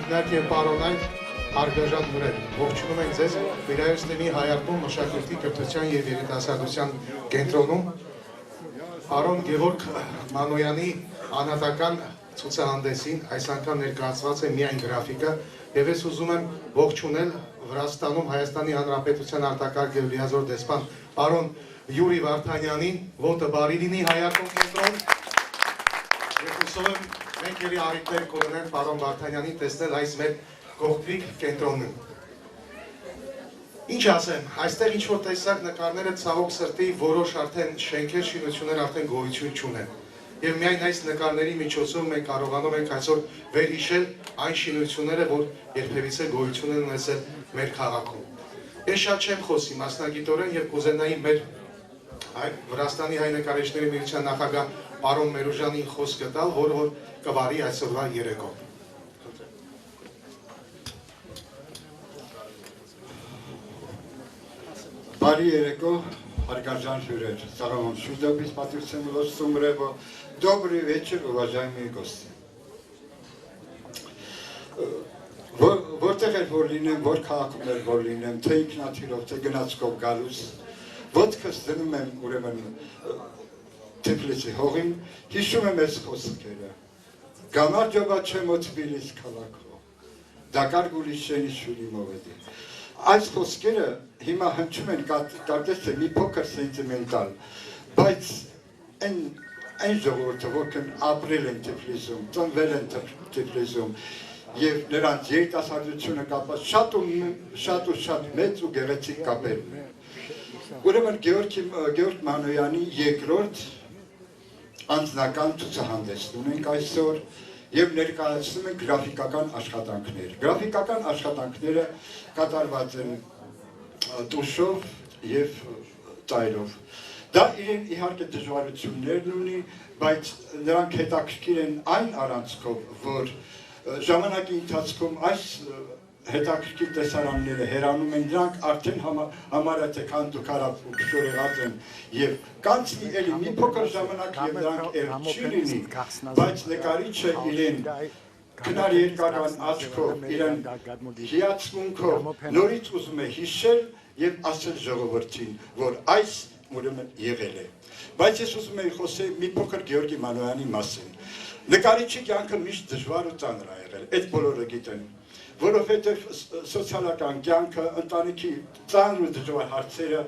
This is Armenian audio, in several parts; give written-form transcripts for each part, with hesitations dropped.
Տիկնակ և պարոնայք, հարգաժան հյուրեր, ողջունում ենք ձեզ Վիրայոց հայարկում մշակույթի կրթության և երիտասարդության կենտրոնում պարոն Գևորգ Մանոյանի անհատական ցուցահանդեսին, այս անգամ ներկայացված է միայն գրաֆիկը, և ես ուզում եմ ողջունել Վրաստանում Հայաստանի Հանրապետության արտակարգ և լիազոր դեսպան պարոն Յուրի Վարդանյանին, ոտը բարի լինի հայարկում կենտրոն, և հուսով եմ մենք ելի առիթներ կունենենք պարոն Վարդանյանին տեսնել այս մեր գողտրիկ կենտրոնում։ Ինչ ասեմ, այստեղ ինչ-որ տեսակ նկարները ցավոք սրտի որոշ արդեն շենքեր, շինություններ արդեն գոյություն չունեն։ Եվ միայն այս նկարների միջոցով մենք կարողանում ենք այսօր վերհիշել այն շինությունները, որ երբևիցե գոյություն են ունեցել մեր քաղաքում։ Ես շատ չեմ խոսի մասնագիտորեն և կուզենայի մեր Վրաստանի հայ նկարիչների միության նախագահ պարոն Մերուժանին խոսքը տալ, որ կվարի այսօրվա երեկոն։ Բարի երեկո, հարգարժան հյուրեր, Սաղամոն беспатриотным лосом ребо. Добрый вечер, уважаемые гости. Որտեղ էր որ լինեմ, որ քաղաքում էր որ լինեմ, թե ինքնաթիռով, թե գնացքով գալուց, ոտքս դնում եմ ուրեմն Թիֆլիսի հողին, հիշում եմ այս խոսքերը. Գամարջոբա չեմ օ Թբիլիս քաղաքով, դակար գուլիշենի շուրի մովեդի։ Այս խոսքերը հիմա հնչում են կարծես թե մի փոքր սենտիմենտալ, բայց այն ժողովուրդը, որքան ապրել են Թիֆլիսում, ծնվել են Թիֆլիսում և նրանց երիտասարդությունը կապված շատ մեծ ու գեղեցիկ կապեր ունեն։ Ուրեմն Գևորգ Մանոյանի երկրորդ անձնական ցուցահանդեսն ունենք այսօր և ներկայացնում են գրաֆիկական աշխատանքներ։ Գրաֆիկական աշխատանքները կատարված են տուշով և ծայրով։ Դա իրեն իհարկե դժվարություններն ունի, բայց նրանք հետաքրքիր են այն առանցքով, որ ժամանակի ընթացքում այս հետաքրքիր տեսարանները հեռանում են, նրանք արդեն համարյա թե քան դուք արավ ու փշորեղած են և կանցնի էլի մի փոքր ժամանակ և նրանք էլ չի լինի, բայց նկարիչը իրեն քնար երկարան աչքով, իրեն հիացմունքով նորից ուզում է հիշել և ասել ժողովրդին, որ այս ուրեմն եղել է։ Բայց ես ուզում եմ խոսել մի փոքր Գևորգ Մանոյանի մասին։ Նկարիչի կյանքը միշտ դժվար ու ծանր ա եղել, այդ բոլորը գիտեն, որովհետև սոցիալական կյանքը, ընտանիքի ծանր ու դժվար հարցերը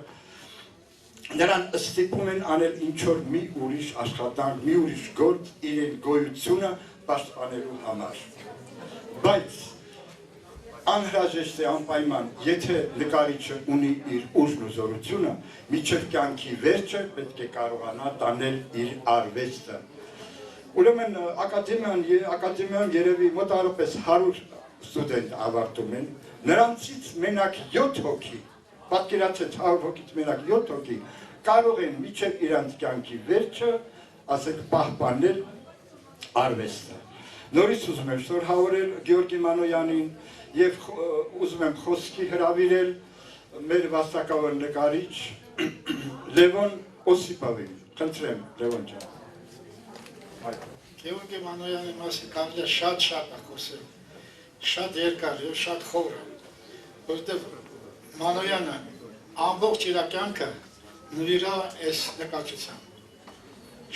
նրան ստիպում են անել ինչ-որ մի ուրիշ աշխատանք, մի ուրիշ գործ իրեն գոյությունը պաշտպանելու համար։ Բայց անհրաժեշտ է անպայման, եթե նկարիչը ունի իր ուժն ու զորությունը, մինչև կյանքի վերջը պետք է կարողանա տանել իր արվեստը։ Ուրեմն ակադեմիայում երևի մոտավորապես 100 ստուդենտ ավարտում են, նրանցից մենակ 7 հոգի, պատկերացրեք 100 հոգից մենակ 7 հոգի կարող են մինչև իրանց կյանքի վերջը, ասենք, պահպանել արվեստը։ Նորից ուզում եմ շնորհավորել Գևորգ Մանոյանին և ուզում եմ խոսքի հրավիրել մեր վաստակավոր նկարիչ Լևոն Օսիպովին։ Խնդրեմ, Լևոն ջան։ Գևորգ Մանոյանի մասին կարելի է շատ խոսել, շատ երկար և շատ խորը, որովհետև Մանոյանը ամբողջ իր կյանքը նվիրավ է այս նկարչությանը։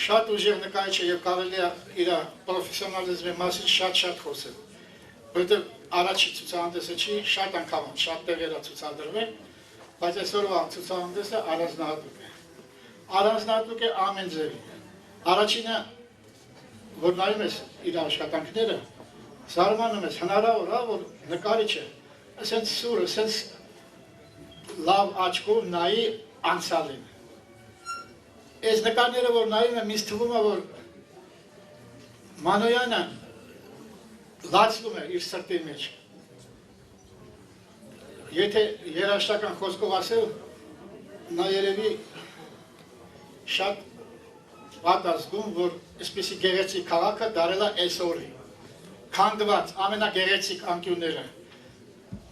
Շատ ուժեղ նկարիչ է և կարելի է իր պրոֆեսիոնալիզմի մասին շատ խոսել, որովհետև առաջի ցուցահանդեսը չի, շատ անգամ շատ տեղեր է ցուցադրվել, բայց այսօրվա ցուցահանդեսը առանձնահատուկ է։ Առանձնահատուկ է ամեն ձևի։ Առաջինը, որ նայում ես իր աշխատանքները, զարմանում ես, հնարավոր է, որ նկարիչը ասենց սուրը, ասենց լավ աչքով նայի անցյալին։ Այս նկարները, որ նայում եմ, ինձ թվում է, որ Մանոյանը լացնում է իր սրտի մեջ։ Եթե երաժշտական խոսքով ասել, նա երևի շատ վատ ազգում, որ այսպիսի գեղեցիկ քաղաքը դարել է այսօրի։ Քանդված ամենագեղեցիկ անկյունները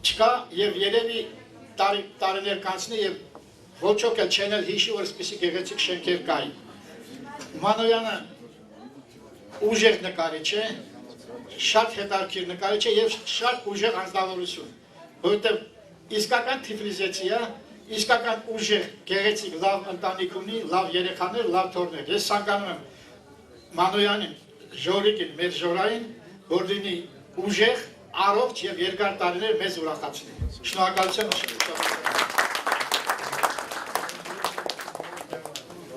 չկա և երևի տարիներ կանցնի և ոչ ոք էլ չեն էլ հիշի, որ այսպիսի գեղեցիկ շենքեր կային։ Մանոյանը ուժեղ նկարիչ է, շատ հետաքրքիր նկարիչ է եւ շատ ուժեղ անձնավորություն, որովհետեւ իսկական թիֆլիսեցի է, իսկական ուժեղ, գեղեցիկ, լավ ընտանիք ունի, լավ երեխաներ, լավ թոռներ։ Ես ցանկանում եմ Մանոյանին, Ժորիկին, մեր Ժորային, որ լինի ուժեղ, առողջ եւ երկար տարիներ մեզ ուրախացնի։ Շնորհակալություն։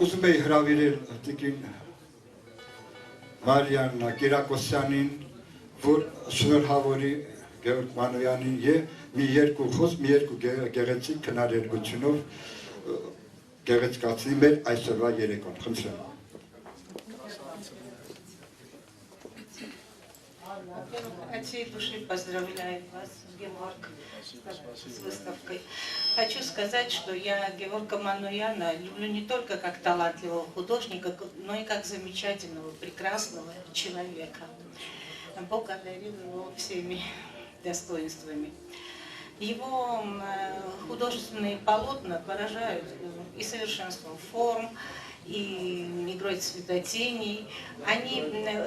Ուզում եի հրավիրել տիկին Մարիաննա Կիրակոսյանին, որ շնորհավորի Գևորգ Մանոյանին եւ մի երկու խոսք, մի երկու գեղեցիկ քննարկությունով գեղեցկացնի մեր այսօրվա երեկոն։ Խնդրեմ։ От всей души поздравляю вас, Геворг, с выставкой. Хочу сказать, что я Геворга Мануяна люблю не только как талантливого художника, но и как замечательного, прекрасного человека. Бог одарил его всеми достоинствами. Его художественные полотна поражают и совершенством форм, и игрой цветотеней.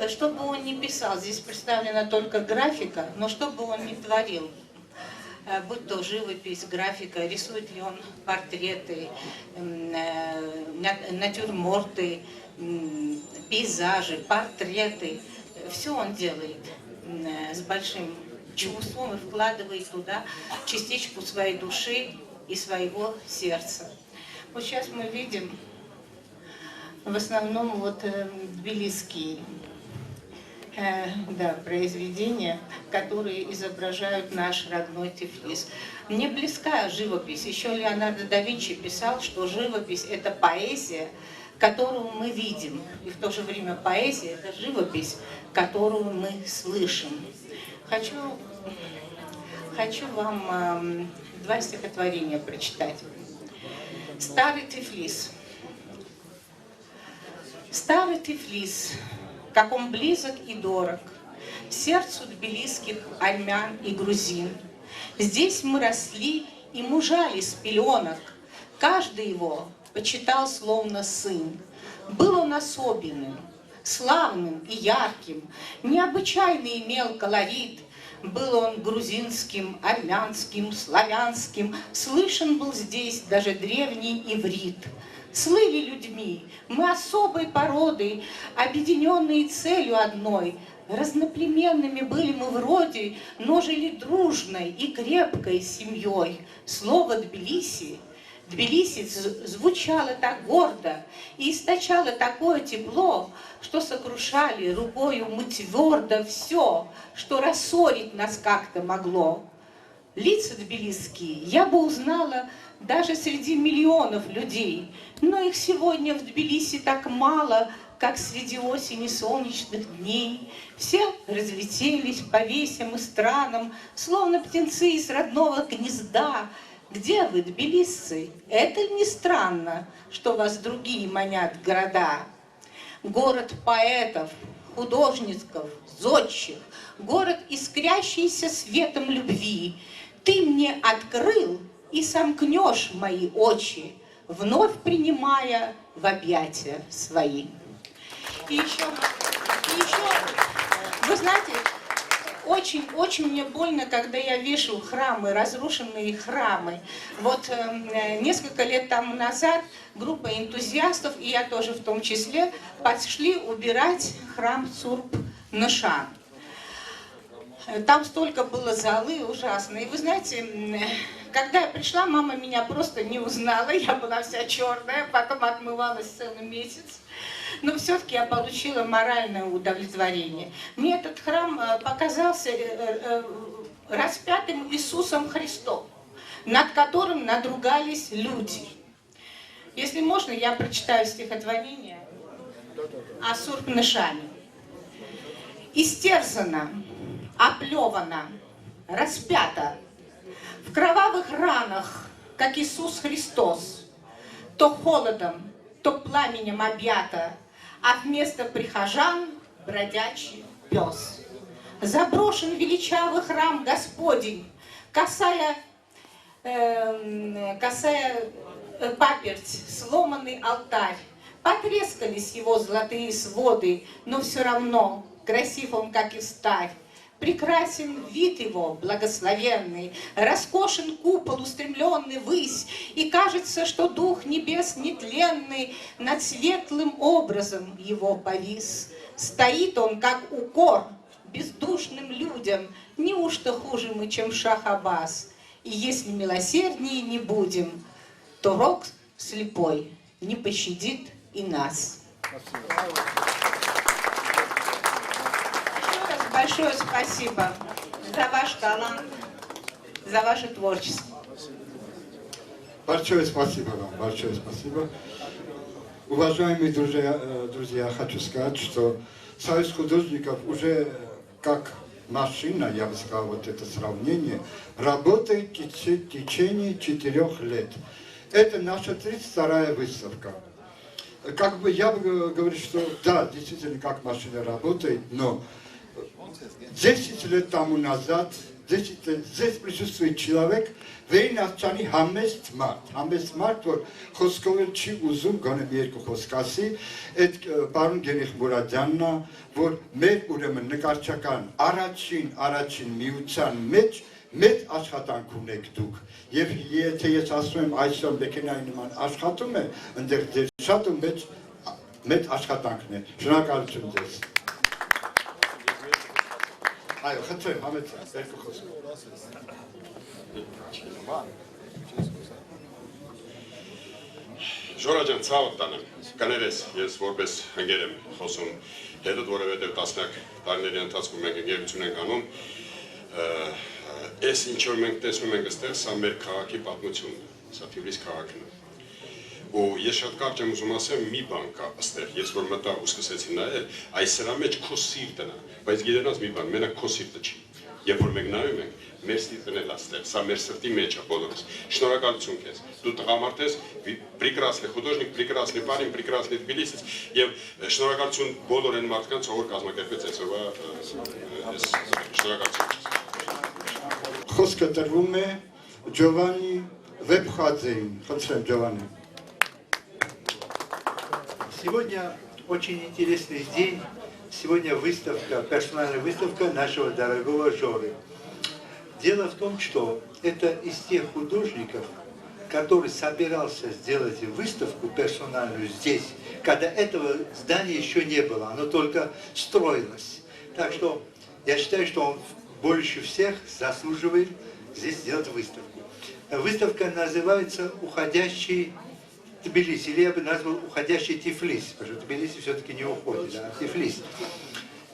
Что бы он ни писал, здесь представлена только графика, но что бы он ни творил, будь то живопись, графика, рисует ли он портреты, натюрморты, пейзажи, портреты, все он делает с большим чувством и вкладывает туда частичку своей души и своего сердца. Вот сейчас мы видим в основном вот тбилисские произведения, которые изображают наш родной Тифлис. Мне близка живопись. Еще Леонардо да Винчи писал, что живопись – это поэзия, которую мы видим. И в то же время поэзия – это живопись, которую мы слышим. Хочу вам два стихотворения прочитать. Старый Тифлис. Старый Тифлис, как он близок и дорог сердцу тбилисских армян и грузин. Здесь мы росли и мужали с пеленок, каждый его почитал словно сын. Был он особенным, славным и ярким, необычайный имел колорит. Был он грузинским, армянским, славянским, слышен был здесь даже древний иврит. Слыли людьми, мы особой породой, объединенные целью одной. Разноплеменными были мы вроде, но жили дружной и крепкой семьей. Слово Тбилиси звучало так гордо и источало такое тепло, что сокрушали рукою мы твердо все, что рассорить нас как-то могло. Лица тбилисские я бы узнала даже среди миллионов людей, но их сегодня в Тбилиси так мало, как среди осени солнечных дней. Все разлетелись по весям и странам, словно птенцы из родного гнезда. Где вы, тбилисцы? Это не странно, что вас другие манят города. Город поэтов, художников, зодчих, город, искрящийся светом любви. Ты мне открыл и сомкнешь мои очи, вновь принимая в объятия свои. И еще, вы знаете, очень мне больно, когда я вижу храмы, разрушенные храмы. Вот несколько лет тому назад группа энтузиастов, и я тоже в том числе, пошли убирать храм Сурб-Нышан. Там столько было золы ужасно. И вы знаете, когда я пришла, мама меня просто не узнала. Я была вся черная, потом отмывалась целый месяц. Но все-таки я получила моральное удовлетворение. Мне этот храм показался распятым Иисусом Христом, над которым надругались люди. Если можно, я прочитаю стихотворение о Сурб-Нышане. Истерзана, оплевана, распята, в кровавых ранах, как Иисус Христос, то холодом, то пламенем объята, а вместо прихожан бродячий пес. Заброшен величавый храм Господень, касая паперть, сломанный алтарь. Потрескались его золотые своды, но все равно красив он, как и сталь. Прекрасен вид его, благословенный, роскошен купол, устремленный ввысь, и кажется, что Дух Небес нетленный над светлым образом его повис. Стоит он, как укор бездушным людям, неужто хуже мы, чем Шах Аббас? И если милосерднее не будем, то рок слепой не пощадит и нас. Большое спасибо за ваш талант, за ваше творчество. Большое спасибо вам, большое спасибо. Уважаемые друзья, хочу сказать, что Союз художников уже как машина, я бы сказал, вот это сравнение, работает в течение 4 лет. Это наша 32-я выставка. Как бы я бы говорил, что да, действительно, как машина работает, но 10 лет тому назад здесь присутствует человек, Վերնացանի համեստ մարդ, որ խոսքով չի ուզում գոնե մի երկու խոսք ասի, այդ պարոն Գենիխ Մուրադյանն է, որ մեր ուրեմն նկարչական առաջին միության մեջ մեծ աշխատանք ունեք դուք, եւ եթե ես ասում եմ այսօր մեքենայի նման աշխատում է, այնտեղ ձեր շատ ու մեծ աշխատանքն է, շնորհակալություն ձեզ։ Այո, խնդրեմ, համեցեք, երկու խոսք։ Ժորա ջան, ցավը տանեմ, կներես, ես որպես ընկեր եմ խոսում հետդ, որովհետև տասնյակ տարիների ընթացքում մենք ընկերություն ենք անում, այս ինչ որ մենք տեսնում ենք այստեղ, սա մեր քաղաքի պատմությունն է, սա Թիֆլիս քաղաքն է։ Ու ես շատ կարճ եմ ուզում ասեմ, մի բան կա այստեղ, ես որ մտա ու սկսեցի նայել, այս սրա մեջ քո սիրտն է, բայց գիտենաս մի բան, մենակ քո սիրտը չի։ Երբ որ մենք նայում ենք, մեր սիրտն էլ աստեղ, սա մեր սրտի մեջ է բոլորս։ Շնորհակալություն քեզ։ Դու տղամարդ ես, прекрасный художник, прекрасный парень, прекрасный тбилисец, եւ շնորհակալություն բոլոր այն մարդկանց, ով կազմակերպեց այսօրվա շնորհակալություն։ Խոսքը տրվում է Ջովանի Վեբխաձեին, խնդրեմ Ջովանի։ Сегодня очень интересный день. Сегодня выставка, персональная выставка нашего дорогого Жоры. Дело в том, что это из тех художников, который собирался сделать выставку персональную здесь, когда этого здания еще не было, оно только строилось. Так что я считаю, что он больше всех заслуживает здесь сделать выставку. Выставка называется «Уходящий Тбилиси», или я бы назвал «Уходящий Тифлис», потому что Тбилиси все-таки не уходит, а Тифлис.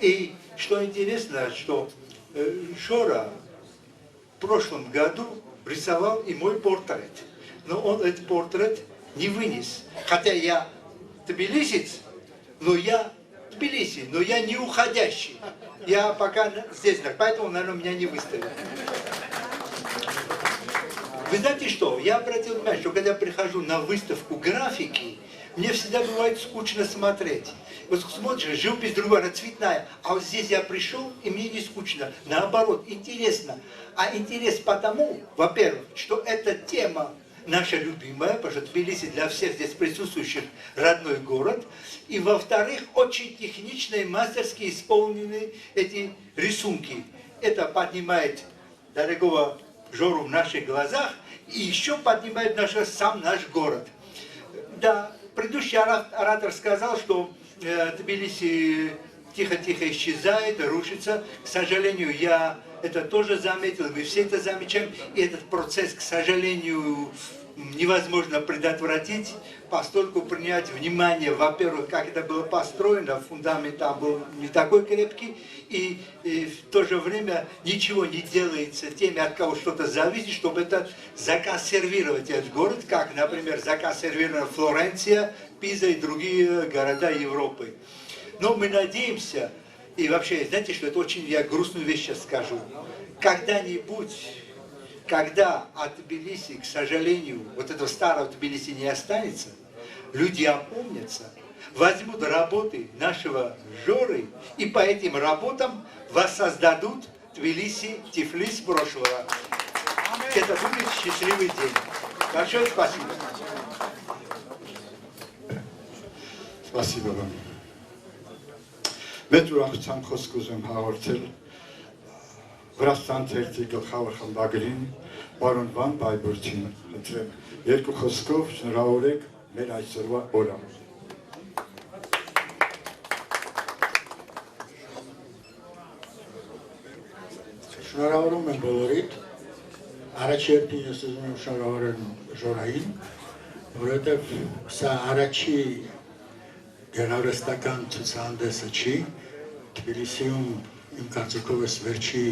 И что интересно, что Жора в прошлом году рисовал и мой портрет, но он этот портрет не вынес. Хотя я тбилисец, но я Тбилиси, но я не уходящий. Я пока здесь, поэтому, наверное, меня не выставил. Вы знаете что? Я обратил внимание, что когда я прихожу на выставку графики, мне всегда бывает скучно смотреть. Вот смотришь, живопись другая, она цветная, а вот здесь я пришел, и мне не скучно. Наоборот, интересно. А интерес потому, во-первых, что эта тема наша любимая, потому что Тбилиси для всех здесь присутствующих родной город. И во-вторых, очень технично и мастерски исполнены эти рисунки. Это поднимает дорогого Жору в наших глазах и еще поднимает сам наш город. Да, предыдущий оратор сказал, что Тбилиси тихо-тихо исчезает, рушится. К сожалению, я это тоже заметил, мы все это замечаем. И этот процесс, к сожалению, невозможно предотвратить, поскольку принять внимание, во-первых, как это было построено, фундамент там был не такой крепкий, и в то же время ничего не делается теми, от кого что-то зависит, чтобы это законсервировать этот город, как, например, законсервирована Флоренция, Пиза и другие города Европы. Но мы надеемся, и вообще, знаете, что это очень, я грустную вещь сейчас скажу, когда-нибудь, когда от Тбилиси, к сожалению, вот этого старого Тбилиси не останется, люди опомнятся, возьмут работы нашего Жоры и по этим работам воссоздадут Тбилиси, Тифлис прошлого. Это будет счастливый день. Большое спасибо. Спасибо вам. Մեծ ուրախությամբ խոսք ուզում հաղորդել Վրաստան թերթի գլխավոր խմբագրին պարոն Վան Բայբուրցին, խնդրեմ, երկու խոսքով շնորհավորեք մեր այսօրվա օրը։ Շնորհավորում եմ բոլորիդ, առաջերտին ես ուզում եմ շնորհավորել Ժորային, որովհետև սա առաջի գեղարվեստական ցուցահանդեսը չի, Թբիլիսիում իմ կարծիքով ես վերջի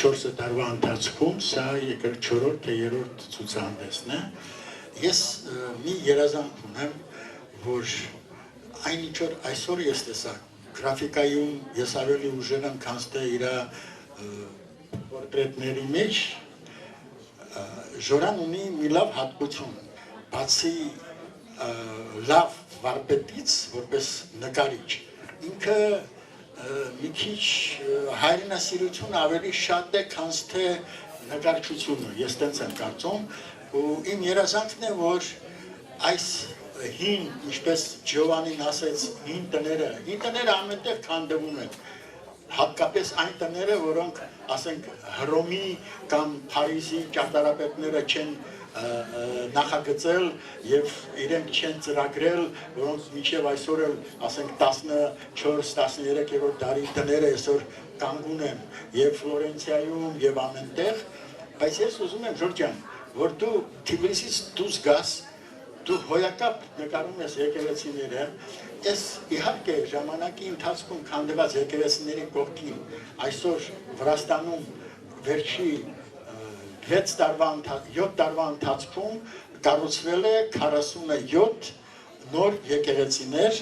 4 տարվա ընթացքում սա 4-րդ թե 3-րդ ցուցահանդեսն է։ Ես մի երազանք ունեմ, որ այն ինչ որ այսօր ես տեսա գրաֆիկայում ես ավելի ուժեղ եմ, քան թե իր պորտրետների մեջ Ժորան ունի մի լավ հատկություն, բացի լավ վարպետից, որպես նկարիչ, ինքը մի քիչ հայրենասիրություն ավելի շատ է, քան թե նկարչությունը, ես տենց եմ կարծում, ու իմ երազանքն է, որ այս հին, ինչպես Ջովանին ասեց, հին տները ամենտեղ քանդվում են, հատկապես այն տները, որոնք, ասենք, Հռոմի կամ Փարիզի ճարտարապետները չեն նախագծել և իրենք չեն ծրագրել, որոնք մինչև այսօր էլ, ասենք, 14-13-րդ դարի տները այսօր կանգուն են և Ֆլորենցիայում և ամենտեղ, բայց ես ուզում եմ, Ժորժ ջան, որ դու Թբիլիսից դուրս գաս, դու հոյակապ նկարում ես եկեղեցիները, ես իհարկե ժամանակի ընթացքում քանդված եկեղեցիների կողքին այսօր Վրաստանում վերջի 7 տարվա ընթացքում կառուցվել է 47 նոր եկեղեցիներ,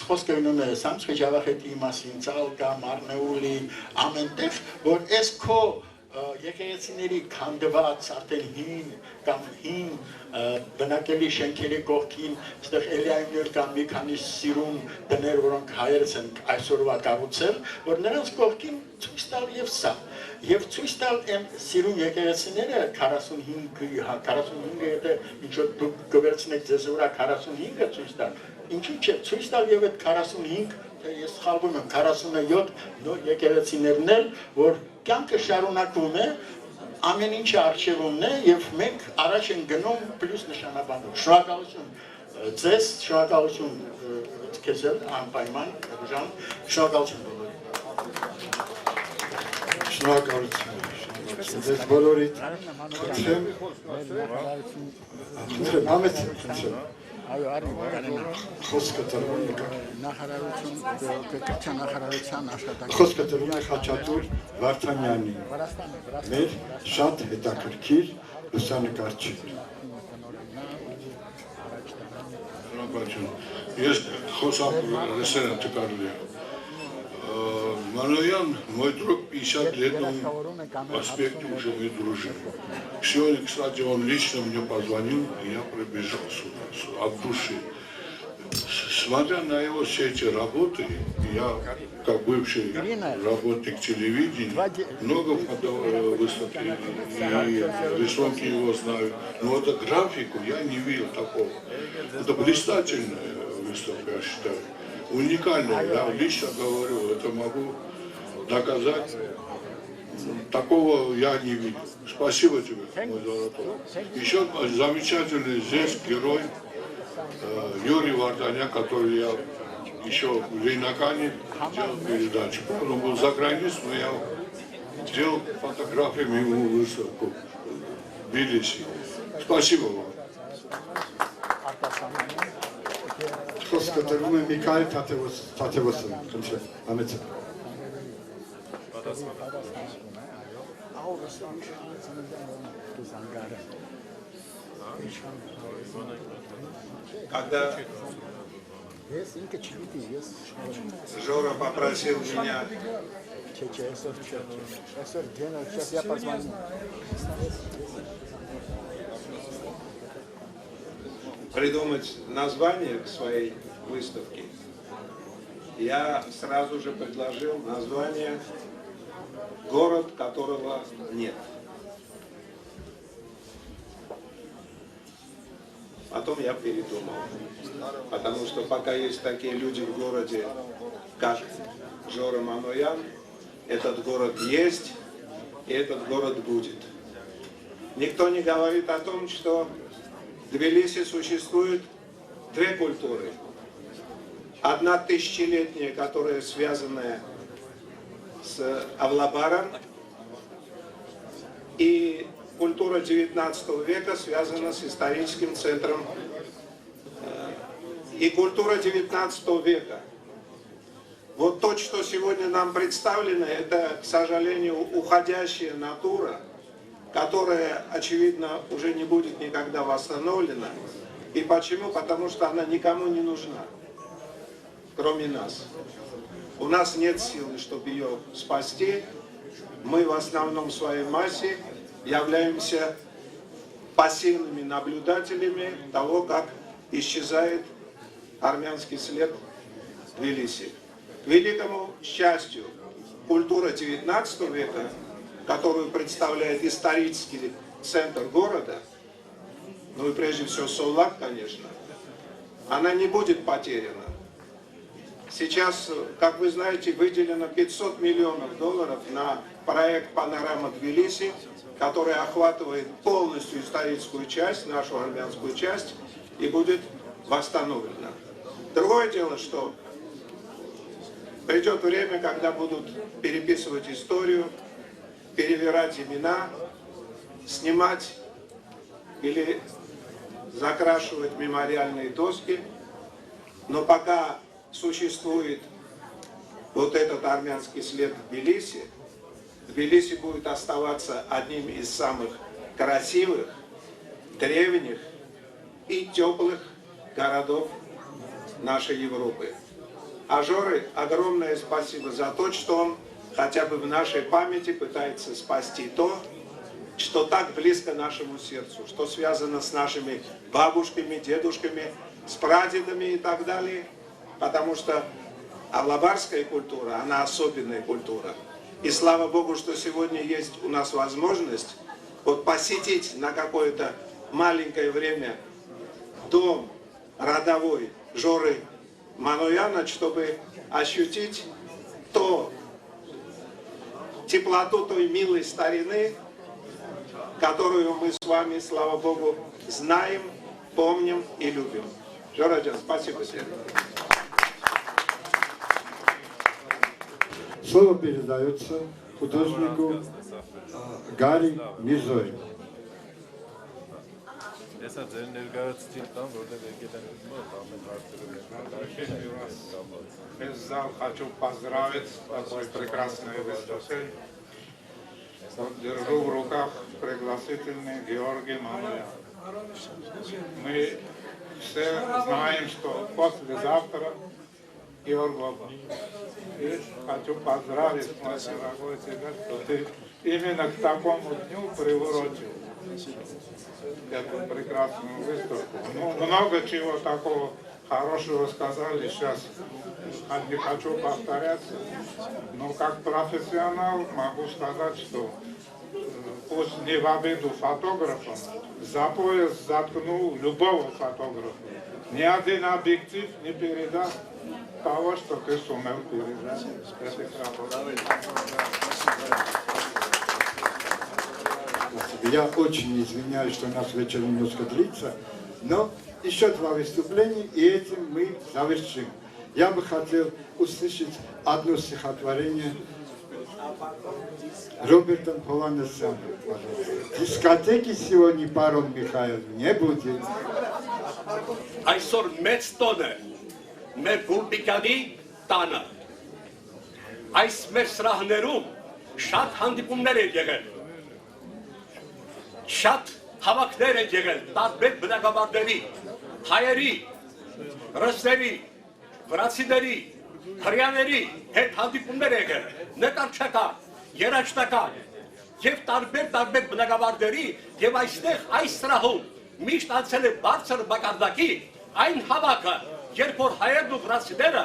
խոսքը գնում է Սամսխի Ջավախետի մասին, Ծալկա, Մարնեուլի, ամենտեղ, որ այս քո եկեղեցիների քանդված արդեն հին կամ հին բնակելի շենքերի կողքին, այստեղ Էլիայիններ կամ մի քանի սիրուն տներ, որոնք հայերս են այսօրվա կառուցել, որ նրանց կողքին ցույց տալ եւ սա, եւ ցույց տալ այն սիրուն եկեղեցիները 45-ը եթե ինչ որ դուք կվերցնեք ձեզ վրա 45-ը ցույց տալ, ինչու՞ չէ, ցույց տալ եւ այդ 45 ես խալվում եմ 47 նոր եկեղեցիներն էլ, որ կյանքը շարունակվում է, ամեն ինչը առջևումն է եւ մենք առաջ ենք գնում պլյուս նշանաբանով։ Շնորհակալություն ձեզ, շնորհակալություն քեզ անպայման, Ժան, շնորհակալություն բոլորիդ։ Շնորհակալություն ձեզ բոլորիդ։ Խնդրեմ, համեցեք։ Խոսքը տրվում է Խաչատուր Վարդանյանի, մեր շատ հետաքրքիր լուսանկարչի։ Ես խոսակ լսել եմ տկարելի Мануян, мой друг 50 лет, он в аспекте уже не дружил. Сегодня, кстати, он лично мне позвонил, и я прибежал сюда, от души. Смотря на его все эти работы, я, как бывший работник телевидения, много выставок и рисунки его знаю, но вот графику я не видел такого. Это блистательная выставка, я считаю. Уникальная, я лично говорю, это могу доказать. Такого я не видел. Спасибо тебе, мой золотой. Еще замечательный здесь герой Юрий Варданян, который я еще в Лейнакане делал передачу. Он был за границей, но я делал фотографиями ему выставку в Тбилиси. Спасибо вам. Խոսքը տրվում է Միքայել Թաթևոսյանը, խնդրեմ, համեցեք։ Когда Жора попросил меня придумать название к своей выставке, я сразу же предложил название «Город, которого нет». Потом я передумал, потому что пока есть такие люди в городе, как Жора Мануян, этот город есть, и этот город будет. Никто не говорит о том, что в Тбилиси существует две культуры. Одна тысячелетняя, которая связана с Авлабаром, и культура 19 века связана с историческим центром. И культура 19 века. Вот то, что сегодня нам представлено, это, к сожалению, уходящая натура, которая, очевидно, уже не будет никогда восстановлена. И почему? Потому что она никому не нужна, кроме нас. У нас нет силы, чтобы ее спасти. Мы в основном своей массе являемся пассивными наблюдателями того, как исчезает армянский след в Тбилиси. К великому счастью, культура 19 века, которую представляет исторический центр города, ну и прежде всего Соллак, конечно, она не будет потеряна. Сейчас, как вы знаете, выделено $500 миллионов на проект «Панорама Тбилиси», который охватывает полностью историческую часть, нашу армянскую часть, и будет восстановлена. Другое дело, что придет время, когда будут переписывать историю, перевирать имена, снимать или закрашивать мемориальные доски. Но пока существует вот этот армянский след в Тбилиси, Тбилиси будет оставаться одним из самых красивых, древних и теплых городов нашей Европы. А Жоре огромное спасибо за то, что он хотя бы в нашей памяти пытается спасти то, что так близко нашему сердцу, что связано с нашими бабушками, дедушками, с прадедами и так далее. Потому что авлабарская культура, она особенная культура. И слава Богу, что сегодня есть у нас возможность вот посетить на какое-то маленькое время дом родовой Жоры Манояна, чтобы ощутить теплоту той милой старины, которую мы с вами, слава Богу, знаем, помним и любим. Жораджан, спасибо тебе. Слово передается художнику Гарри Мизой. Зал хочу поздравить с такой прекрасной выставкой. Держу в руках пригласительный Георгий Маноян. Мы все знаем, что послезавтра Георгова. И хочу поздравить, мой дорогой тебя, что ты именно к такому дню приурочил эту прекрасную выставку. Ну, много чего такого хорошего сказали, сейчас не хочу повторяться, но как профессионал могу сказать, что пусть не в обиду фотографам, за пояс заткнул любого фотографа. Ни один объектив не передаст того, что ты сумел передать. Я очень извиняюсь, что наш вечер немножко длится, но еще два выступления, и этим мы завершим. Я бы хотел услышать одно стихотворение Роберта Пованесяна. Дискотеки сегодня, Паром Михаил, не будет. Այսօր մեծ տոն է մեր Գուլպիկյանի տանը։ Այս մեր սրահներում շատ հանդիպումներ են եղել։ Շատ հավաքներ են եղել տարբեր բնակավարների, հայերի, ռուսների, վրացիների, հրեաների հետ հանդիպումներ են եղել, նկարչական, երաժշտական եւ տարբեր բնակավարների եւ այստեղ այս սրահում միշտ անցել է բարձր մակարդակի այն հավաքը, երբ որ հայերն ու վրացիները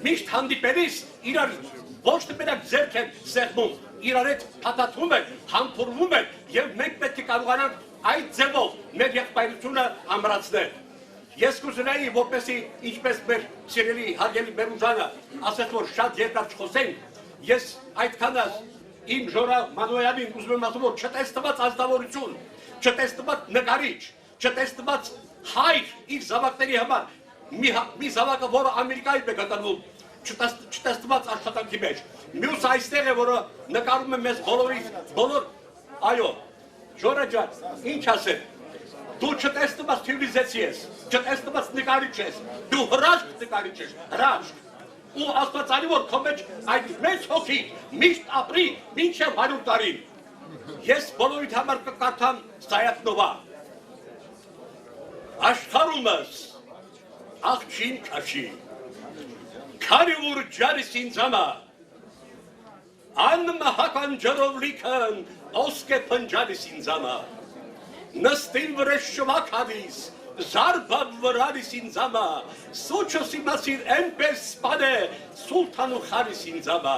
միշտ հանդիպելիս իրար ոչ թե մենակ ձեռք են սեղմում, իրար հետ փաթաթվում են, համբուրվում են եւ մենք պետք է կարողանանք այդ ձևով մեր եղբայրությունը ամրացնել։ Ես կուզենայի, որպեսզի ինչպես մեր սիրելի հարգելի Բերուժանը ասաց, որ շատ երկար չխոսենք, ես այդքանս իմ Ժորա Մանոյանին ուզում եմ ասում, որ չտեսնված ազնվորություն, չտեսնված նկարիչ, չտեսնված հայր իր զավակների համար, մի զավակը, որը Ամերիկայում է գտնվում, չտեսնված աշխատանքի մեջ, մյուս այստեղ է, որը նկարում է մեզ բոլոր, այո, Ժորա ջան, ինչ ասեմ, դու չտեսնված թիվլիզեցի ես, չտեսնված նկարիչ ես, դու հրաշք նկարիչ ես, հրաշք, ու աստվածանի, որ քո մեջ այդ մեծ հոգի միշտ ապրի մինչև 100 տարին։ Ես բոլորիդ համար կկարդամ Սայաթնովա։ Աշխարհումս աղջին քաշի, քարի ուր ջարիս ինձամա, անմահական ջրով լիքն ոսկե փնջարիս ինձամա, նստին վրեժ շվակ հադիս, Զարբավ վրարիս ինձամա, սուչոս իմասիր ենպես սպան է, սուլթան ու խարիս ինձամա,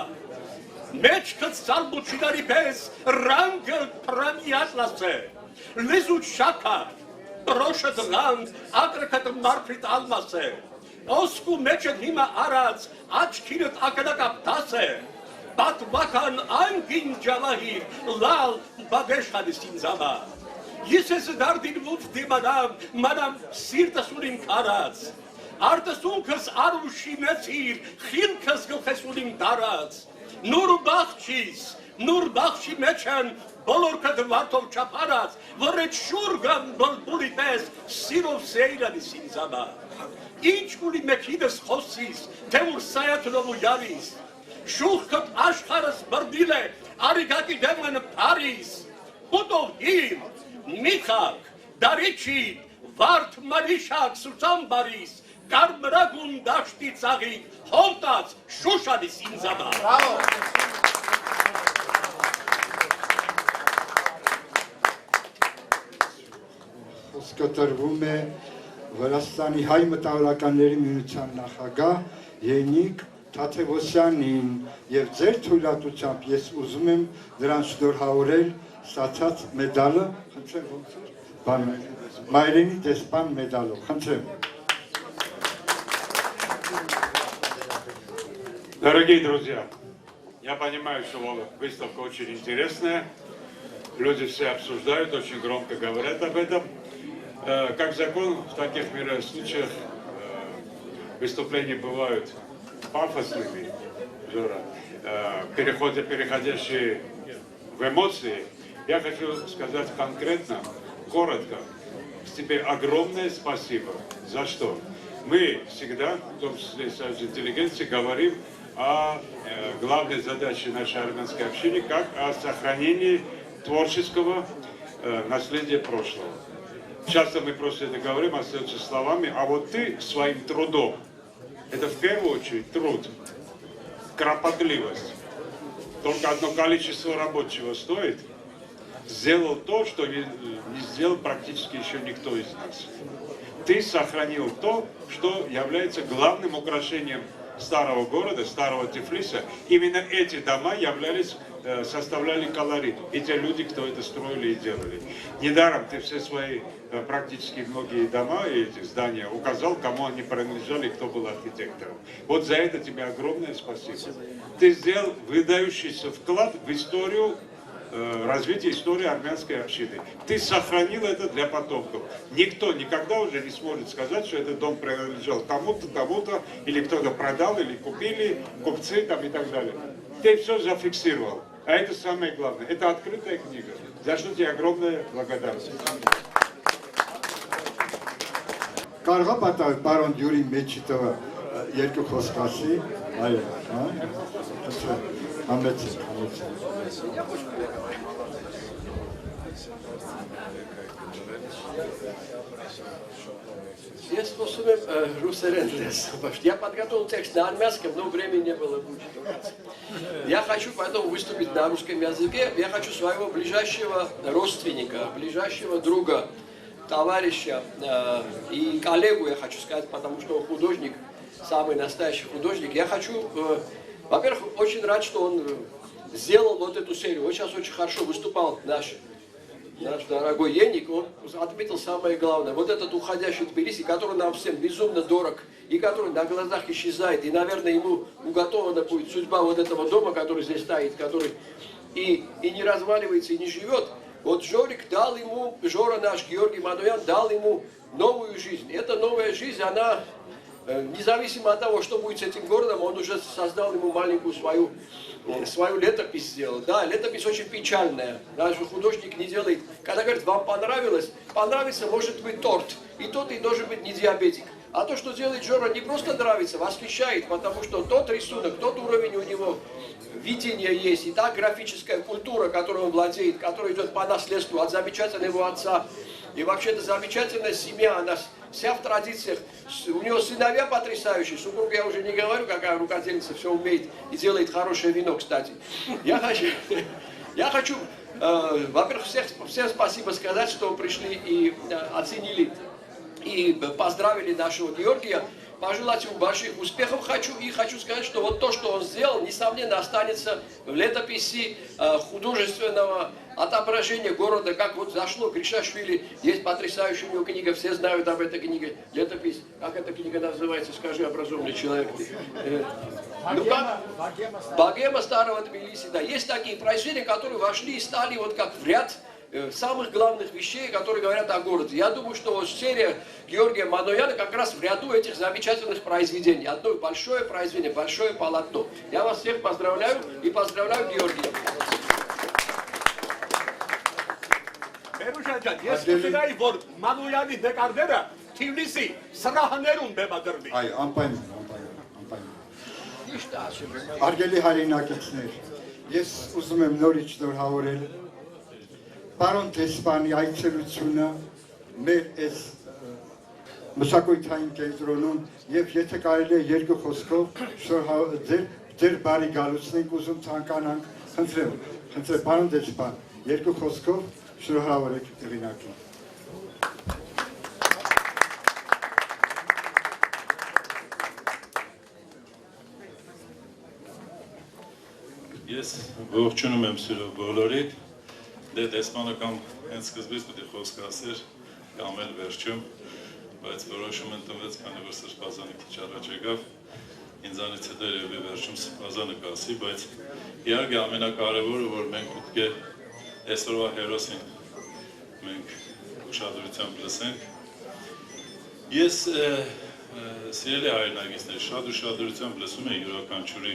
մեջքըց սալբուչինարի պես, ռանգը պրամի ատլաս է, լեզուտ շակար, բրոշը դղանք, ակրկըտ մարպրիտ ալմաս է, ոսկու մեջըտ հիմա արած, աչքիրըտ ակնակապ տաս է, պատվական անգին ջավահիր, լալ բագեշ հադիս ինձամա, Ես ես դարդին ոնց դիմանամ, մանամ սիրտս ունիմ քարած, արտասունքս արուշի մեծիր, խիլքս գլխես ունիմ տարած, նուր բախչի մեջ են, բոլոր կդվարտով չապարած, որ այդ շուրգան բլբուլի պես սիրով սեյրանիս ինձամա, ինչ կունի մեկիդս խոսիս, թե ուր Սայաթնով ու յարիս, շուխքըտ աշխարս բրդիլ է, արիգակի դեմն Փարիս, հուտով հիմ, Միխակ, Դարիչի, Վարդ Մարիշակ, Սուսան Բարիս, Կարմրագուն դաշտի ծաղիկ, հովտած Շուշանիս ինձամա։ Խոսքը տրվում է Վրաստանի հայ մտավորականների միության նախագահ Ենիկ Թաթևոսյանին և ձեր թույլատությամբ ես ուզում եմ նրան շնորհավորել ստացած մեդալը, խնդրեմ ոնց էր, Մայրենի դեսպան մեդալով, խնդրեմ։ Дорогие друзья, я понимаю, что выставка очень интересная, люди все обсуждают, очень громко говорят об этом. Как закон, в таких случаях выступления бывают пафосными, переходящие в эмоции. Я хочу сказать конкретно, коротко, тебе огромное спасибо. За что? Мы всегда, в том числе Союз интеллигенции, говорим о главной задаче нашей армянской общины, как о сохранении творческого наследия прошлого. Часто мы просто это говорим, остается словами, а вот ты своим трудом, это в первую очередь труд, кропотливость, только одно количество рабочего стоит, сделал то, что не сделал практически еще никто из нас. Ты сохранил то, что является главным украшением старого города, старого Тифлиса. Именно эти дома составляли колорит. И те люди, кто это строили и делали. Недаром ты все свои практически многие дома и эти здания указал, кому они принадлежали, кто был архитектором. Вот за это тебе огромное спасибо. Ты сделал выдающийся вклад в историю, развитие истории армянской общины. Ты сохранил это для потомков. Никто никогда уже не сможет сказать, что этот дом принадлежал кому-то, кому-то, или кто-то продал, или купили, купцы там и так далее. Ты все зафиксировал. А это самое главное. Это открытая книга. За что тебе огромная благодарность. Կարողա պատահել պարոն Յուրի Մեջիտովը երկու խոսք ասի, այո, համեցեք։ Ես խոսում եմ ռուսերեն տեսով. Я подготовил текст на армянском, но времени не было выучить. Я хочу поэтому выступить на русском языке. Я хочу своего ближайшего родственника, ближайшего друга, товарища и коллегу, я хочу сказать, потому что он художник, самый настоящий художник. Я хочу, во-первых, очень рад, что он сделал вот эту серию. Он сейчас очень хорошо выступал, наш наш дорогой Еник, он отметил самое главное. Вот этот уходящий Тбилиси, который нам всем безумно дорог, и который на глазах исчезает, и, наверное, ему уготована будет судьба вот этого дома, который здесь стоит, который и не разваливается, и не живет. Вот Жорик дал ему, Жора наш, Георгий Мануян, дал ему новую жизнь. Эта новая жизнь, она, независимо от того, что будет с этим городом, он уже создал ему маленькую свою летопись сделал. Да, летопись очень печальная. Даже художник не делает. Когда говорит, вам понравилось, понравится может быть торт. И тот и должен быть не диабетик. А то, что делает Жора, не просто нравится, восхищает, потому что тот рисунок, тот уровень у него видения есть, и та графическая культура, которой он владеет, которая идет по наследству от замечательного отца. И вообще-то замечательная семья, она вся в традициях. У него сыновья потрясающие, супруга, я уже не говорю, какая рукодельница, все умеет и делает хорошее вино, кстати. Я хочу, во-первых, всем спасибо сказать, что пришли и оценили, и поздравили нашего Георгия. Пожелать ему больших успехов хочу сказать, что вот то, что он сделал, несомненно, останется в летописи художественного отображения города, как вот зашло Гришашвили, есть потрясающая у него книга, все знают об этой книге, летопись, как эта книга называется, скажи, образованный человек. Ну как? Богема старого Тбилиси, да, есть такие произведения, которые вошли и стали вот как в ряд самых главных вещей, которые говорят о городе. Я думаю, что вот серия Георгия Мануяна как раз в ряду этих замечательных произведений. Одно большое произведение, большое полотно. Я вас всех поздравляю и поздравляю Георгия. Ես կուզենայի, որ Մանույանի նկարները Թիֆլիսի սրահներում բեմադրվի։ Այ, անպայման։ Արգելի հայրենակիցներ, ես ուզում եմ նորից շնորհավորել Պարոն Տեսփանի այցելությունը մեր այս մշակութային կենտրոնում եւ եթե կարելի է երկու խոսքով ձեր բարի գալուստն ենք ուզում ցանկանանք, խնդրեմ, պարոն Տեսփան, երկու խոսքով շնորհավորեք հեղինակին։ Ես ողջունում եմ սիրով բոլորիդ, դե Տեսփանը կամ հենց սկզբից պետք է խոսք ասեր, կամ էլ վերջում, բայց որոշում ընտրվեց, քանի որ Սրբազանը քիչ առաջ եկավ, ինձանից հետո երևի վերջում Սրբազանը կասի, բայց իհարկե ամենակարևորը, որ մենք պետք է այսօրվա հերոսին մենք ուշադրությամբ լսենք։ Ես սիրելի հայրենակիցներ, շատ ուշադրությամբ լսում եմ յուրաքանչյուրի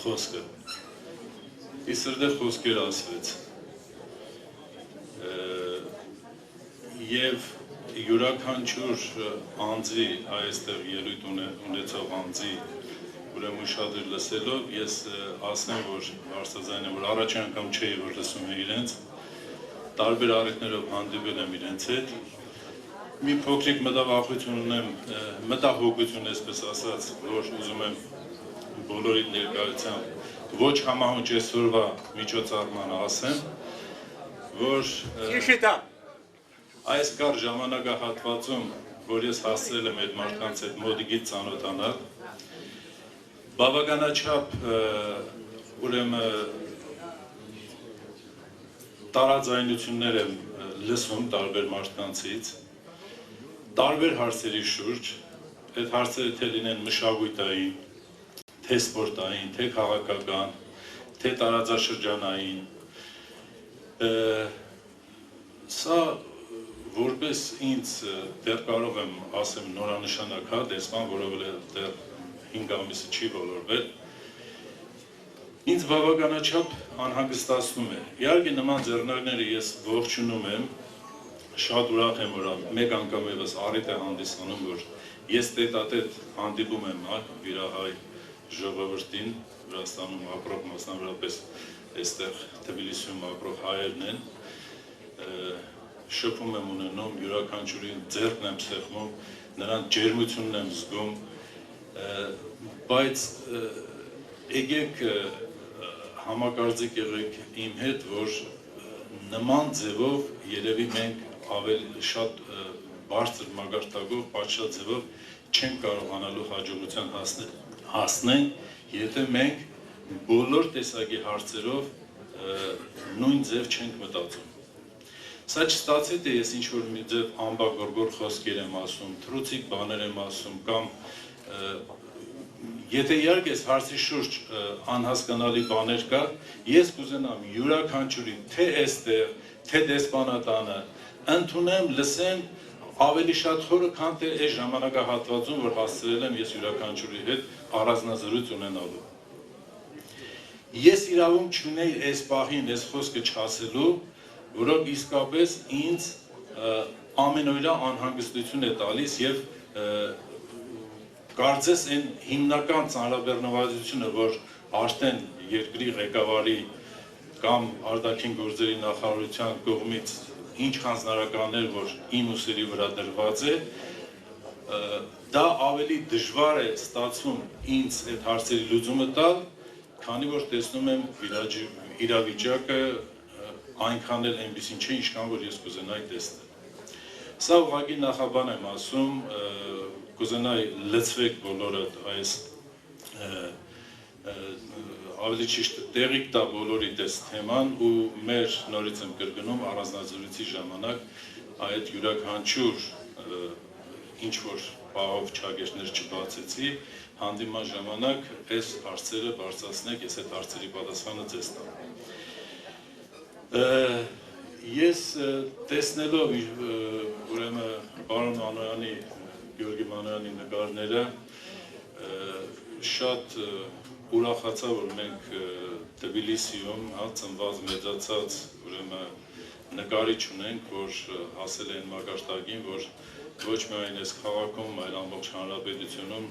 խոսքը։ Իսրդե խոսքեր ասվեց և յուրաքանչյուր անձի, այստեղ ելույթ ունեցող անձի ուրեմն ուշադրի լսելով, ես ասեմ, որ հարցազայն եմ, որ առաջին անգամ չէի, որ լսում եմ իրենց, տարբեր առիթներով հանդիպել եմ իրենց հետ, մի փոքրիկ մտավախություն ունեմ, մտահոգություն այսպես ասած, որ ուզում եմ բոլորի ներկայությամբ ոչ համահունչ այսօրվա միջոցառմանը ասեմ, որ այս կար ժամանակահատվածում, որ ես հասցրել եմ այդ մարդկանց հետ մոտիկից ծանոթանալ, բավականաչափ ուրեմն տարաձայնություններ եմ լսում տարբեր մարդկանցից, տարբեր հարցերի շուրջ, այդ հարցերը թե լինեն մշակութային, թե սպորտային, թե քաղաքական, թե տարածաշրջանային, սա որպես ինձ դեռ կարող եմ ասեմ նորանշանակ հա Տեսփան, որովհետև դեռ 5 ամիսը չի բոլորվել, ինձ բավականաչափ անհանգստացնում է։ Իհարկե նման ձեռնարկները ես ողջունում եմ, շատ ուրախ եմ, որ մեկ անգամ ևս առիթ է հանդիսանում, որ ես տետատետ հանդիպում եմ վիրահայ ժողովրդին, Վրաստանում ապրող մասնավորապես այստեղ Թբիլիսիում ապրող հայերն են, շփում եմ ունենում, յուրաքանչյուրին ձեռքն եմ սեղմում, նրանց ջերմությունն եմ զգում, բայց եկեք համակարծիք եղեք իմ հետ, որ նման ձևով երևի մենք ավելի շատ բարձր մագարտակով, պատշաճ ձևով չենք կարողանալու հաջողության հասնենք, եթե մենք բոլոր տեսակի հարցերով նույն ձև չենք մտածում։ Սա չստացի, թե ես ինչ-որ մի ձև ամբագորգոր խոսքեր եմ ասում, թրուցիկ բաներ եմ ասում, կամ եթե իհարկե այս հարցի շուրջ անհասկանալի բաներ կա, ես կուզենամ յուրաքանչյուրի, թե այստեղ, թե դեսպանատանը, ընդունեմ, լսեմ ավելի շատ խորը, քան թե այս ժամանակահատվածում, որ հասցրել եմ ես յուրաքանչյուրի հետ առանձնազրույց ունենալու։ Ես իրավունք չունեի այս պահին, այս խոսքը չասելու, որով իսկապես ինձ ամենօրյա անհանգստություն է տալիս և կարծես այն հիմնական ծանրաբեռնվածությունը, որ արդեն երկրի ղեկավարի կամ արտաքին գործերի նախարարության կողմից ինչ հանձնարարականներ, որ իմ ուսերի վրա դրված է, դա ավելի դժվար է ստացվում ինձ այդ հարցերի լուծումը տալ, քանի որ տեսնում եմ իրավիճակը այնքան էլ այնպիսին չէ, ինչքան որ ես կուզենայի տեսնել։ Սա ուղղակի նախաբան եմ ասում, կուզենայի լցվեք բոլորդ այս ավելի ճիշտ տեղիք տա բոլորիդ այս թեման ու մեր նորից եմ կրկնում առանձնազրույցի ժամանակ այդ յուրաքանչյուր ինչ-որ պահով չագեշներ չբացեցի, հանդիման ժամանակ այս հարցերը բարձրացնեք, ես այդ հարցերի պատասխանը ձեզ տամ։ Ես տեսնելով ուրեմն պարոն Մանոյանի, Գյորգի Մանոյանի նկարները շատ ուրախացա, որ մենք Թբիլիսիում ծնված մեծացած ուրեմն նկարիչ ունենք, որ հասել է այն մակարդակին, որ ոչ միայն այս քաղաքում, այլ ամբողջ հանրապետությունում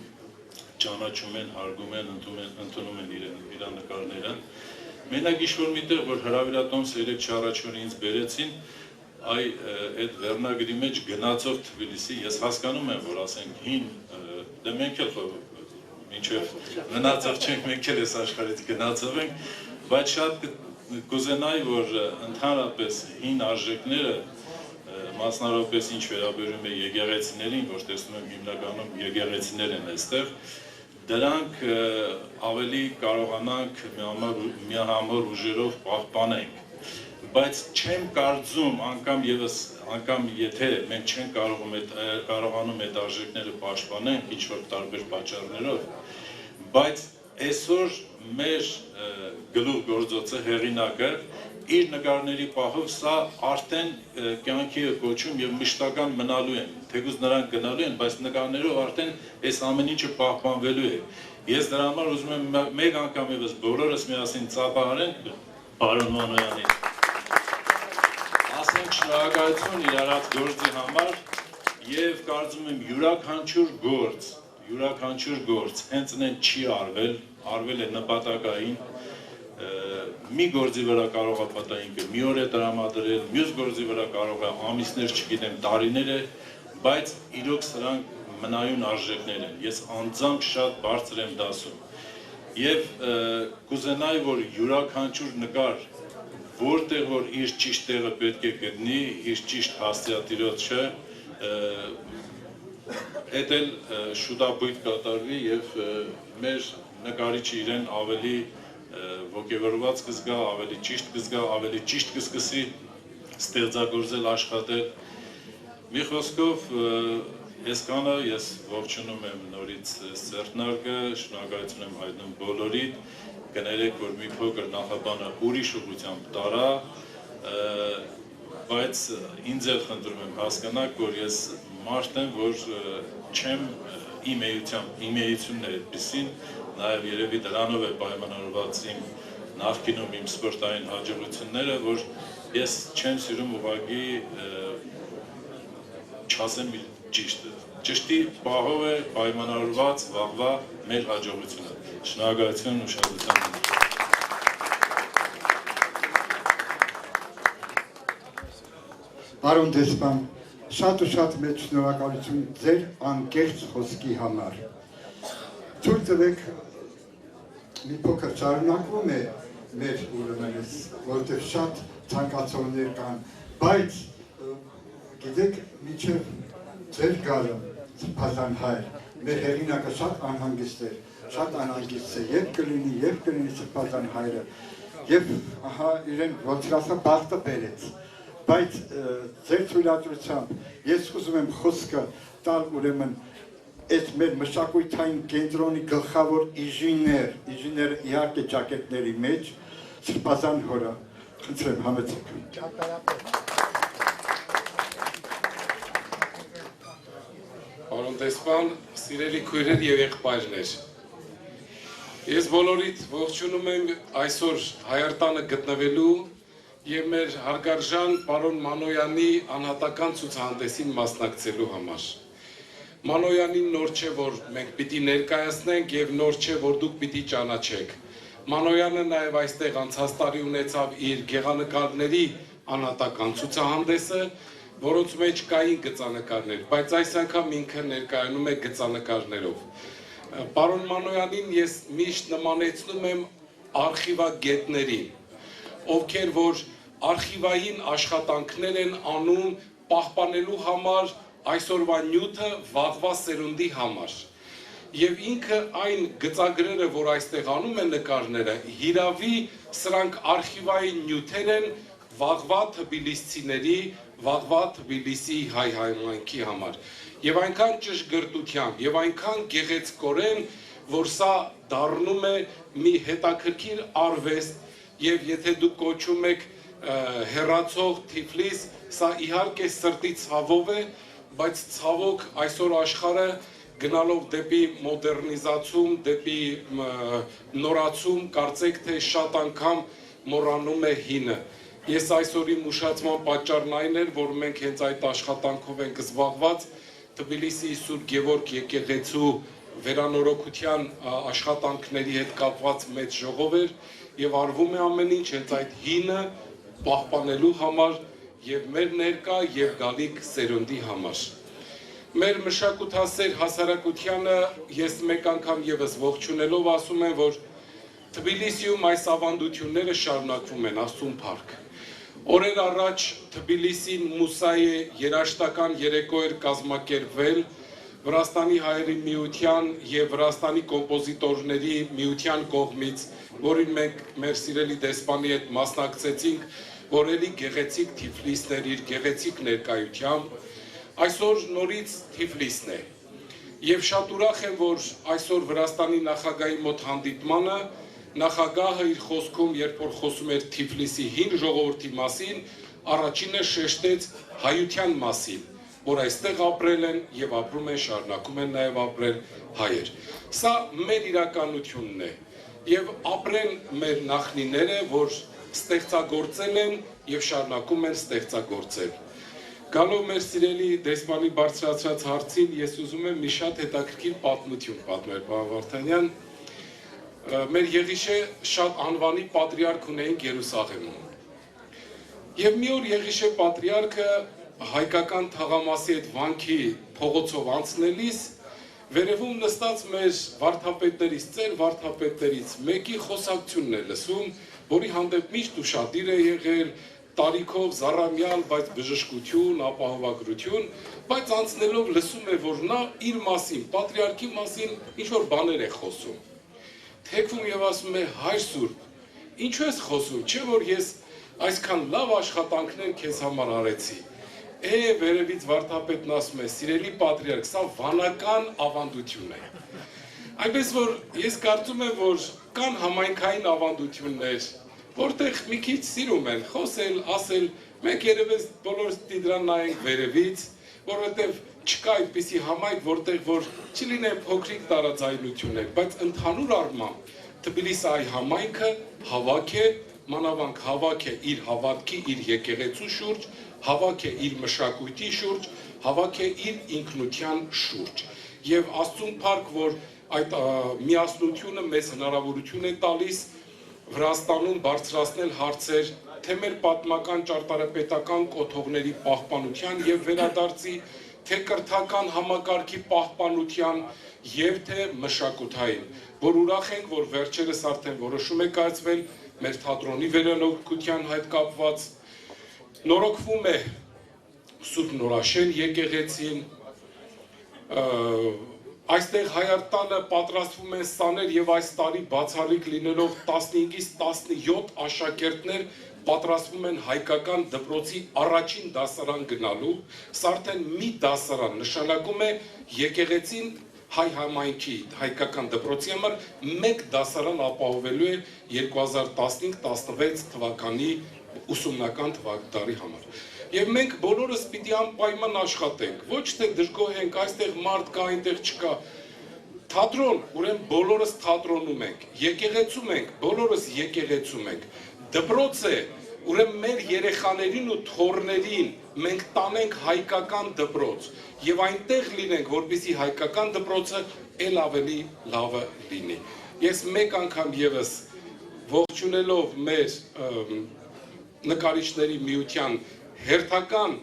ճանաչում են, հարգում են, ընդունում են իր նկարները։ Մենակ ինչ-որ միտեղ, որ հրավիրատոմս 3 առաջ որ ինձ բերեցին, այդ վերնագրի մեջ գնացող Թբիլիսի, ես հասկանում եմ, որ ասենք հին, դե մենք էլ մինչև մնացող չենք, մենք էլ ես աշխարհից գնացող ենք, բայց շատ կուզենայի, որ ընդհանրապես հին արժեքները, մասնավորապես ինչ վերաբերում է եկեղեցիներին, որ տեսնում եմ հիմնականում եկեղեցիներ են այստեղ, դրանք ավելի կարողանանք միահամուռ ուժերով պահպանենք, բայց չեմ կարծում անգամ եթե մենք չենք կարողանում այդ արժեքները պաշտպանենք ինչ-որ տարբեր պատճառներով, բայց այսօր մեր գլուխ գործոցը հեղինակը իր նկարների պահով սա արդեն կյանքի է կոչում և մշտական մնալու են, թեկուզ նրանք գնալու են, բայց նկարներով արդեն այս ամեն ինչը պահպանվելու է։ Ես դրա համար ուզում եմ մեկ անգամ ևս բոլորս միասին ծափահարենք պարոն Մանոյանին, ասենք շնորհակալություն իր արած գործի համար և կարծում եմ յուրաքանչյուր գործ հենց նեն չի արվել է նպատակային, մի գործի վրա կարող է պատահինքը մի օր է տրամադրել, մյուս գործի վրա կարող է ամիսներ, չգիտեմ, տարիներ է, բայց իրոք սրանք մնայուն արժեքներ են, ես անձամբ շատ բարձր եմ դասում և կուզենայի, որ յուրաքանչյուր նկար, որտեղ որ իր ճիշտ տեղը պետք է գտնի, իր ճիշտ հաստիատիրոջը, էդ էլ շուտապույտ կատարվի և մեր նկարիչը իրեն ավելի ոգևորված կզգա, ավելի ճիշտ կզգա, ավելի ճիշտ կսկսի ստեղծագործել, աշխատել։ Մի խոսքով, այսքանը ես ողջունում եմ նորից սերտնարկը, շնորհակալություն եմ հայտնում բոլորիդ, կներեք, որ մի փոքր նախաբանը ուրիշ ուղղությամբ տարա, բայց ինձ էլ խնդրում եմ հասկանաք, որ ես մարդ եմ, որ չեմ իմ էությունն է այդպիսին, նաև երևի դրանով է պայմանավորված իմ նախկինում իմ սպորտային հաջողությունները, որ ես չեմ սիրում ուղղակի չասեմ ճիշտը։ Ճշտի պահով է պայմանավորված վաղվա մեր հաջողությունը։ Շնորհակալություն ուշադրության համար։ Պարոն դեսպան, շատ ու շատ մեծ շնորհակալություն ձեր անկեղծ խոսքի համար։ Թույլ տվեք մի փոքր շարունակվում է մեր ուրեմն, որտեղ շատ ցանկացողներ կան, բայց գիտեք, մինչև ձեր գալը Սրբազան հայր, մեր հեղինակը շատ անհանգիստ էր, շատ անհանգիստ է, երբ կլինի Սրբազան հայրը, և ահա իրեն ոնց ասա բախտը բերեց, բայց ձեր թույլատրությամբ ես ուզում եմ խոսքը տալ ուրեմն այս մեր մշակույթային կենտրոնի գլխավոր իժիներ իհարկե ճակետների մեջ Սրբազան հորը խնդրեմ համեցեք Պարոն դեսպան, սիրելի քույրեր եւ եղբայրներ Ես բոլորիդ ողջունում եմ այսօր Հայաստանը գտնվելու եւ մեր հարգարժան պարոն Մանոյանի անհատական ցուցահանդեսին մասնակցելու համար։ Մանոյանին նոր չէ, որ մենք պիտի ներկայացնենք եւ նոր չէ, որ դուք պիտի ճանաչեք։ Մանոյանը նաեւ այստեղ անցած տարի ունեցավ իր գեղանկարների անհատական ցուցահանդեսը, որոնց մեջ կային գծանկարներ, բայց այս անգամ ինքը ներկայանում է գծանկարներով։ Պարոն Մանոյանին ես միշտ նմանեցնում եմ արխիվագետներին, ովքեր որ արխիվային աշխատանքներ են անում պահպանելու համար այսօրվա նյութը վաղվա սերունդի համար։ Եվ ինքը այն գծագրերը, որ այստեղ անում են նկարները, հիրավի սրանք արխիվային նյութեր են վաղվա թբիլիսցիների, վաղվա Թբիլիսի հայ հայրենիքի համար։ Եվ այնքան ճշգրտությամբ, եւ այնքան գեղեցկորեն, որ սա դառնում է մի հետաքրքիր արվեստ, եւ եթե դուք կոչում եք հեռացող Թիֆլիս, սա իհարկե սրտի ցավով է, բայց ցավոք այսօր աշխարհը գնալով դեպի մոդեռնիզացում, դեպի նորացում, կարծեք թե շատ անգամ մոռանում է հինը։ Ես այսօրի ուշացման պատճառն այն էր, որ մենք հենց այդ աշխատանքով ենք զբաղված, Թբիլիսի Սուրբ Գևորգ եկեղեցու վերանորոգության աշխատանքների հետ կապված մեծ ժողով էր եւ արվում է ամեն ինչ հենց այդ հինը պահպանելու համար եւ մեր ներկա եւ գալիք սերունդի համար։ Մեր մշակութասեր հասարակությանը ես մեկ անգամ եւս ողջունելով ասում եմ, որ Թբիլիսիում այս ավանդությունները շարունակվում են Աստծուն փառք։ Օրեր առաջ Թբիլիսին Մուսայի երաժշտական երեկո էր կազմակերպվել Վրաստանի հայերի միության եւ Վրաստանի կոմպոզիտորների միության կողմից, որին մենք մեր սիրելի դեսպանի հետ մասնակցեցինք, որ էլի գեղեցիկ Թիֆլիսներ իր գեղեցիկ ներկայությամբ, այսօր նորից Թիֆլիսն է։ Եվ շատ ուրախ եմ, որ այսօր Վրաստանի նախագահի մոտ հանդիպմանը նախագահը իր խոսքում, երբ որ խոսում էր Թիֆլիսի հին ժողովրդի մասին, առաջինը շեշտեց հայության մասին, որ այստեղ ապրել են եւ ապրում են, շարունակում են նաեւ ապրել հայեր։ Սա մեր իրականությունն է եւ ապրեն մեր նախնիները, որ ստեղծագործել են եւ շարունակում են ստեղծագործել։ Գալով մեր սիրելի դեսպանի բարձրացրած հարցին, ես ուզում եմ մի շատ հետաքրքիր պատմություն պատմել, պարոն Վարդանյան։ Մեր Եղիշե շատ անվանի պատրիարք ունեինք Երուսաղեմում։ Եվ մի օր Եղիշե պատրիարքը հայկական թաղամասի այդ վանքի փողոցով անցնելիս վերևում նստած մեր վարդապետներից, ծեր վարդապետներից մեկի խոսակցությունն է լսում, որի հանդեպ միշտ ուշադիր է եղել, տարիքով զառամյալ, բայց բժշկություն, ապահովագրություն, բայց անցնելով լսում է, որ նա իր մասին, պատրիարքի մասին ինչ-որ բաներ է խոսում։ Թեքվում եւ ասում է հայր Սուրբ, ինչու ես խոսում, չէ՞ որ ես այսքան լավ աշխատանքներ քեզ համար արեցի։ Վերևից վարդապետն ասում է, սիրելի պատրիարք, սա վանական ավանդություն է։ Այնպես որ ես կարծում եմ, որ կան համայնքային ավանդություններ, որտեղ մի քիչ սիրում են խոսել, ասել, մենք երևս բոլորս դրան նայենք վերևից, որովհետև չկա այդպիսի համայնք, որտեղ որ չլինեն փոքրիկ տարաձայնություններ, բայց ընդհանուր առմամբ Թբիլիսի համայնքը հավաք է, մանավանդ հավաք է իր հավատքի, իր եկեղեցու շուրջ, հավաք է իր մշակույթի շուրջ, հավաք է իր ինքնության շուրջ։ Եվ Աստծուն փառք, որ այդ միասնությունը մեզ հնարավորություն է տալիս Վրաստանում բարձրացնել հարցեր թե մեր պատմական ճարտարապետական կոթողների պահպանության եւ վերադարձի, թե կրթական համակարգի պահպանության եւ թե մշակութային, որ ուրախ ենք, որ վերջերս արդեն որոշում է կայացվել մեր թատրոնի վերանորոգության հետ կապված, նորոգվում է Սուրբ Նորաշեն եկեղեցին, այստեղ Հայաստանը պատրաստվում են սաներ եւ այս տարի բացառիկ լինելով 15-ից 17 աշակերտներ պատրաստվում են հայկական դպրոցի առաջին դասարան գնալու, սա արդեն մի դասարան նշանակում է եկեղեցին հայ համայնքի հայկական դպրոցի համար մեկ դասարան ապահովելու է 2015-16 թվականի ուսումնական թվականի համար։ Եվ մենք բոլորս պիտի անպայման աշխատենք, ոչ թե դժգոհենք, այստեղ մարդ կա, այնտեղ չկա։ Թատրոն, ուրեմն բոլորս թատրոնում ենք, եկեղեցում ենք, բոլորս եկեղեցում ենք։ Դպրոց է, ուրեմն մեր երեխաներին ու թոռներին մենք տանենք հայկական դպրոց եւ այնտեղ լինենք, որպեսզի հայկական դպրոցը ել ավելի լավը լինի։ Ես մեկ անգամ եւս ողջունելով մեր նկարիչների միության հերթական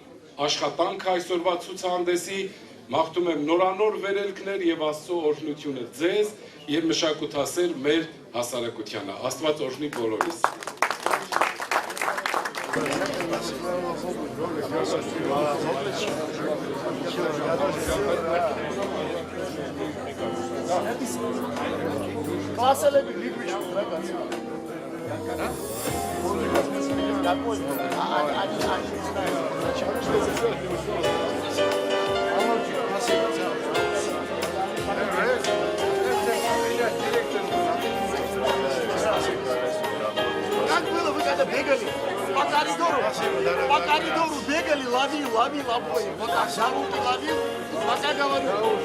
աշխատանքը այսօրվա ցուցահանդեսի մաղթում եմ նորանոր վերելքներ եւ Աստծո օրհնությունը ձեզ եւ մշակութասեր մեր հասարակությանը։ Աստված օրհնի բոլորիս։ Как было, вы когда бегали по коридору бегали, ловил обои. Вот так за руки ловил, пока говорю.